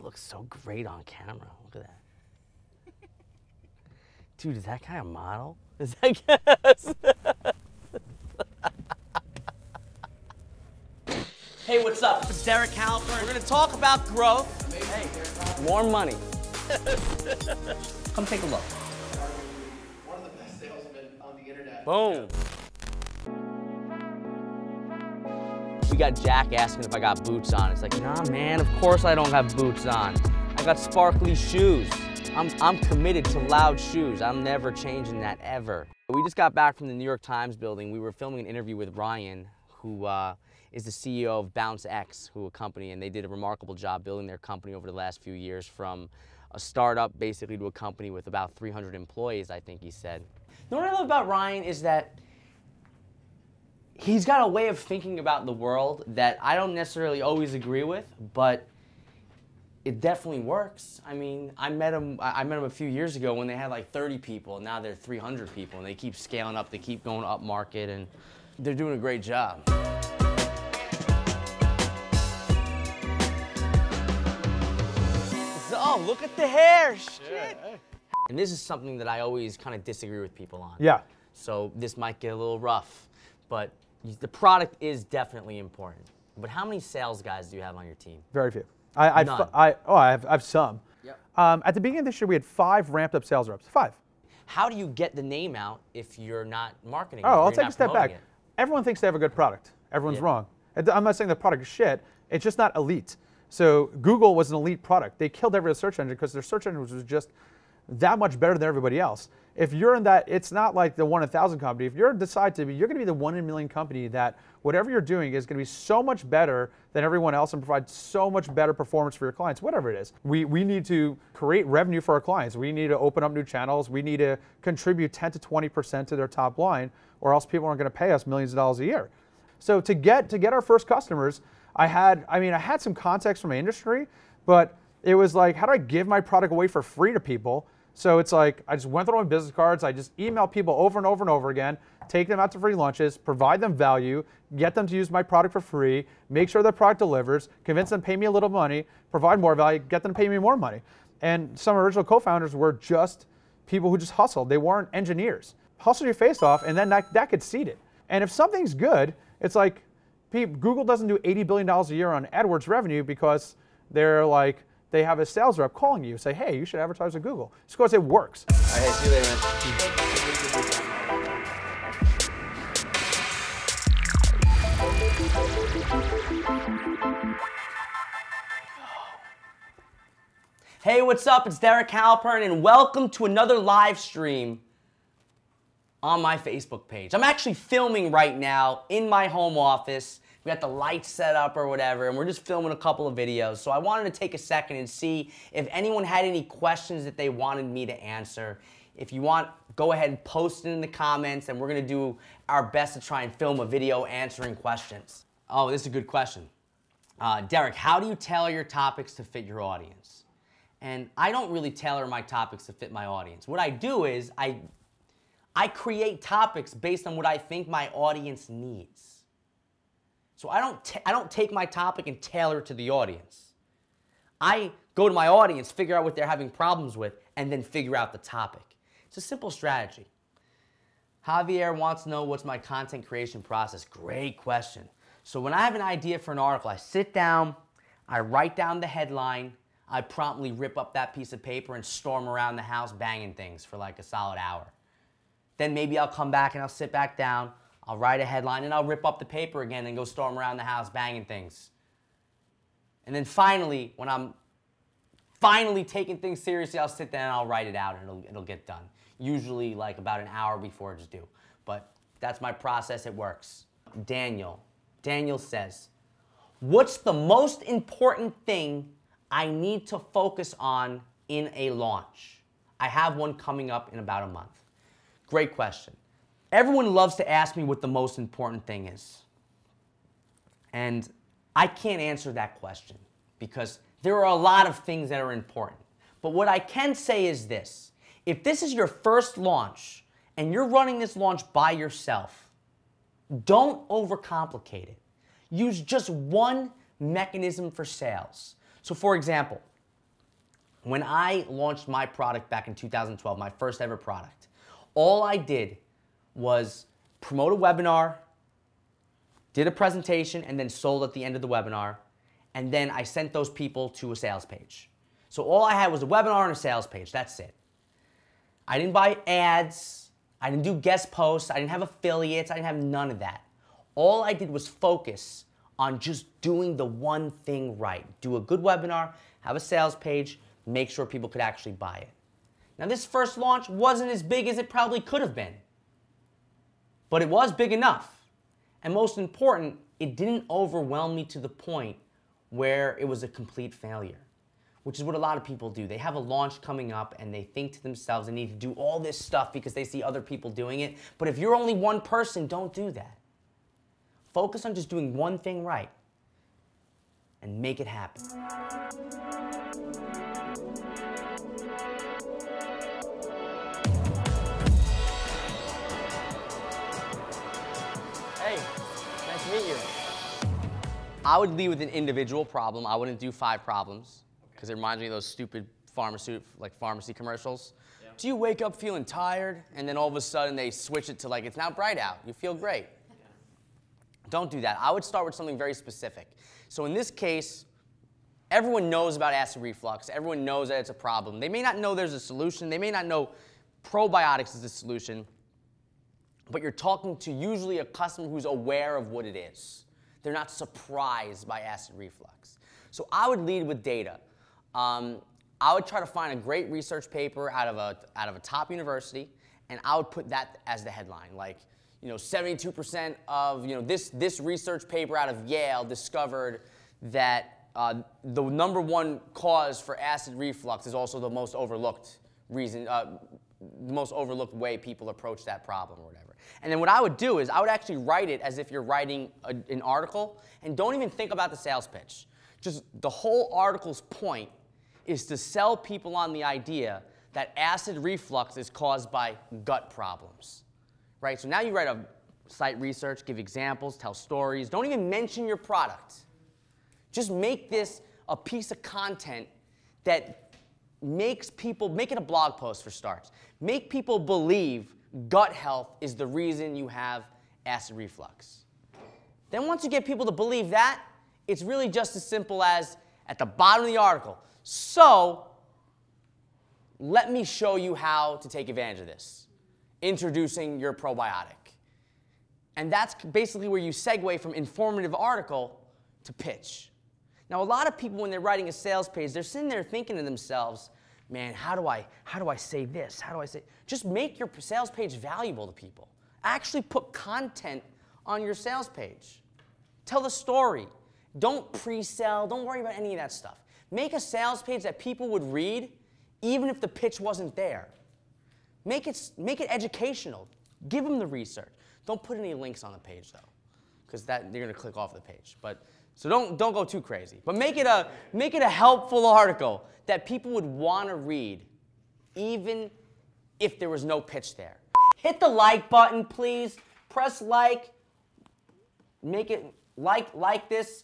looks so great on camera. Look at that. Dude, is that guy a model? Is that guy? Hey, what's up? It's Derek Halpern. We're gonna talk about growth. Hey, more money. Come take a look. One of the best salesmen on the internet. Boom. We got Jack asking if I got boots on. It's like, nah, man, of course I don't have boots on. I got sparkly shoes. I'm committed to loud shoes. I'm never changing that, ever. We just got back from the New York Times building. We were filming an interview with Ryan, who is the CEO of BounceX, a company, and they did a remarkable job building their company over the last few years from a startup basically to a company with about 300 employees, I think he said. You know what I love about Ryan is that he's got a way of thinking about the world that I don't necessarily always agree with, but it definitely works. I mean, I met him a few years ago when they had like 30 people, and now they're 300 people, and they keep scaling up, they keep going up market, and they're doing a great job. Oh, look at the hair, shit. Yeah. And this is something that I always kind of disagree with people on. Yeah. So this might get a little rough, but the product is definitely important. But how many sales guys do you have on your team? Very few. None. I have some. Yep. At the beginning of this year, we had 5 ramped up sales reps. 5. How do you get the name out if you're not marketing? Oh, I'll take a step back. Everyone thinks they have a good product. Everyone's wrong. I'm not saying the product is shit. It's just not elite. So Google was an elite product. They killed every other search engine because their search engine was just that much better than everybody else. If you're in that, it's not like the 1 in 1,000 company. If you're decide to be, you're going to be the 1 in a million company that whatever you're doing is going to be so much better than everyone else and provide so much better performance for your clients, whatever it is. We need to create revenue for our clients. We need to open up new channels. We need to contribute 10 to 20% to their top line, or else people aren't going to pay us millions of dollars a year. So to get our first customers, I had some context from my industry, but it was like, how do I give my product away for free to people? So it's like, I just went through my business cards, I just email people over and over and over again, take them out to free lunches, provide them value, get them to use my product for free, make sure their product delivers, convince them to pay me a little money, provide more value, get them to pay me more money. And some original co-founders were just people who just hustled. They weren't engineers. Hustle your face off, and then that could seed it. And if something's good, it's like, Google doesn't do $80 billion a year on AdWords revenue because they're like, they have a sales rep calling you, say, hey, you should advertise with Google. It's because it works. All right, hey, see you later, man. Hey, what's up? It's Derek Halpern, and welcome to another live stream on my Facebook page. I'm actually filming right now in my home office. We got the lights set up or whatever, and we're just filming a couple of videos. So I wanted to take a second and see if anyone had any questions that they wanted me to answer. If you want, go ahead and post it in the comments, and we're gonna do our best to try and film a video answering questions. Oh, this is a good question. Derek, how do you tailor your topics to fit your audience? And I don't really tailor my topics to fit my audience. What I do is I create topics based on what I think my audience needs. So I don't take my topic and tailor it to the audience. I go to my audience, figure out what they're having problems with, and then figure out the topic. It's a simple strategy. Javier wants to know what's my content creation process. Great question. So when I have an idea for an article, I sit down, I write down the headline, I promptly rip up that piece of paper and storm around the house banging things for like a solid hour. Then maybe I'll come back and I'll sit back down, I'll write a headline, and I'll rip up the paper again and go storm around the house banging things. And then finally, when I'm finally taking things seriously, I'll sit down and I'll write it out, and it'll get done. Usually like about an hour before it's due. But that's my process, it works. Daniel says, what's the most important thing I need to focus on in a launch? I have one coming up in about a month. Great question. Everyone loves to ask me what the most important thing is. And I can't answer that question because there are a lot of things that are important. But what I can say is this. If this is your first launch and you're running this launch by yourself, don't overcomplicate it. Use just one mechanism for sales. So for example, When I launched my product back in 2012, my first ever product, all I did was promote a webinar, did a presentation, and then sold at the end of the webinar, and then I sent those people to a sales page. So all I had was a webinar and a sales page, that's it. I didn't buy ads, I didn't do guest posts, I didn't have affiliates, I didn't have none of that. All I did was focus on just doing the one thing right. Do a good webinar, have a sales page, make sure people could actually buy it. Now this first launch wasn't as big as it probably could have been, but it was big enough. And most important, it didn't overwhelm me to the point where it was a complete failure, which is what a lot of people do. They have a launch coming up and they think to themselves they need to do all this stuff because they see other people doing it. But if you're only one person, don't do that. Focus on just doing one thing right and make it happen. Hey, nice to meet you. I would lead with an individual problem. I wouldn't do 5 problems because it reminds me of those stupid pharmacy commercials. Yeah. Do you wake up feeling tired and then all of a sudden they switch it to like, it's now bright out, you feel great. Yeah. Don't do that. I would start with something very specific. So in this case, everyone knows about acid reflux. Everyone knows that it's a problem. They may not know there's a solution. They may not know probiotics is the solution. But you're talking to usually a customer who's aware of what it is. They're not surprised by acid reflux. So I would lead with data. I would try to find a great research paper out of a top university, and I would put that as the headline. Like, 72% of this research paper out of Yale discovered that the #1 cause for acid reflux is also the most overlooked reason, the most overlooked way people approach that problem or whatever. And then what I would do is I would actually write it as if you're writing an article, and don't even think about the sales pitch. Just the whole article's point is to sell people on the idea that acid reflux is caused by gut problems, right? So now you write a site research, give examples, tell stories. Don't even mention your product. Just make this a piece of content that makes people, make it a blog post for starts. Make people believe gut health is the reason you have acid reflux. Then once you get people to believe that, it's really just as simple as at the bottom of the article. So, let me show you how to take advantage of this. Introducing your probiotic. And that's basically where you segue from informative article to pitch. Now, a lot of people, when they're writing a sales page, they're sitting there thinking to themselves, man, how do I say this? How do I say? Just make your sales page valuable to people. Actually put content on your sales page. Tell the story. Don't pre-sell. Don't worry about any of that stuff. Make a sales page that people would read even if the pitch wasn't there. Make it educational. Give them the research. Don't put any links on the page, though, because they're going to click off the page. So don't go too crazy. But make it a helpful article that people would want to read even if there was no pitch there. Hit the like button, please. Press like. Make it like this.